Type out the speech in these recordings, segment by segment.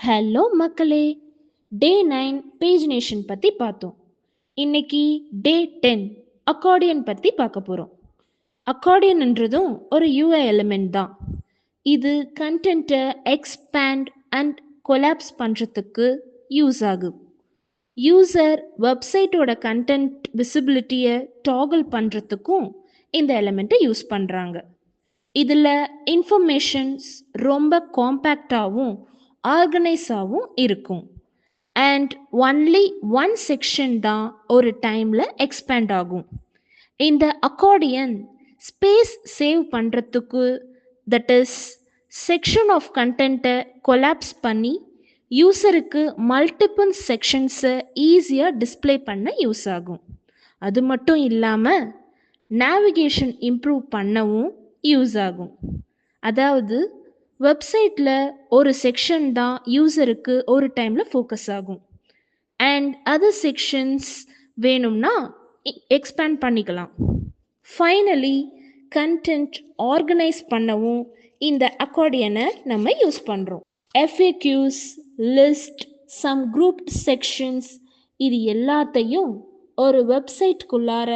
Hello மக்களே! டே 9 pagination பத்தி பார்த்தோம். இன்னைக்கு டே 10 அக்கார்டியன் பத்தி பார்க்க போறோம். அக்கார்டியன்ன்றதும் ஒரு UI எலிமெண்ட் தான். இது கண்டென்ட்டை எக்ஸ்பேண்ட் அண்ட் கொலாப்ஸ் பண்றதுக்கு யூஸ் ஆகும். யூசர் வெப்சைட்டோட கண்டென்ட் விசிபிலிட்டியை டாகல் பண்றதுக்கும் இந்த எலிமெண்ட்டை யூஸ் பண்றாங்க. இதில் இன்ஃபர்மேஷன்ஸ் ரொம்ப காம்பேக்டாகவும் ஆர்கனைஸாகவும் இருக்கும். அண்ட் ஒன்லி ஒன் செக்ஷன் தான் ஒரு டைமில் எக்ஸ்பேண்ட் ஆகும். இந்த அக்கார்டியன் ஸ்பேஸ் சேவ் பண்ணுறதுக்கு, தட் இஸ் செக்ஷன் ஆஃப் கண்டென்ட்டை கொலாப்ஸ் பண்ணி யூசருக்கு மல்டிபிள் செக்ஷன்ஸை ஈஸியாக டிஸ்ப்ளே பண்ண யூஸ் ஆகும். அது மட்டும் இல்லாமல் நேவிகேஷன் இம்ப்ரூவ் பண்ணவும் யூஸ் ஆகும். அதாவது வெப்சைட்டில் ஒரு செக்ஷன் தான் யூசருக்கு ஒரு டைமில் ஃபோக்கஸ் ஆகும். அண்ட் அதர் செக்ஷன்ஸ் வேணும்னா எக்ஸ்பேண்ட் பண்ணிக்கலாம். ஃபைனலி கண்டென்ட் ஆர்கனைஸ் பண்ணவும் இந்த அக்கார்டியனை நம்ம யூஸ் பண்ணுறோம். FAQs, list, some grouped sections, இது எல்லாத்தையும் ஒரு வெப்சைட்குள்ளார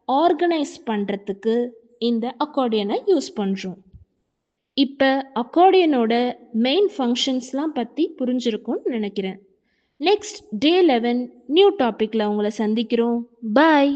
ஆர்கனைஸ் பண்ணுறதுக்கு இந்த அக்கார்டியனை யூஸ் பண்ணுறோம். இப்போ அக்கார்டியனோட மெயின் ஃபங்க்ஷன்ஸ்லாம் பற்றி புரிஞ்சிருக்கும்னு நினைக்கிறேன். நெக்ஸ்ட் டே 11 நியூ டாப்பிக்கில் உங்களை சந்திக்கிறோம். பாய்.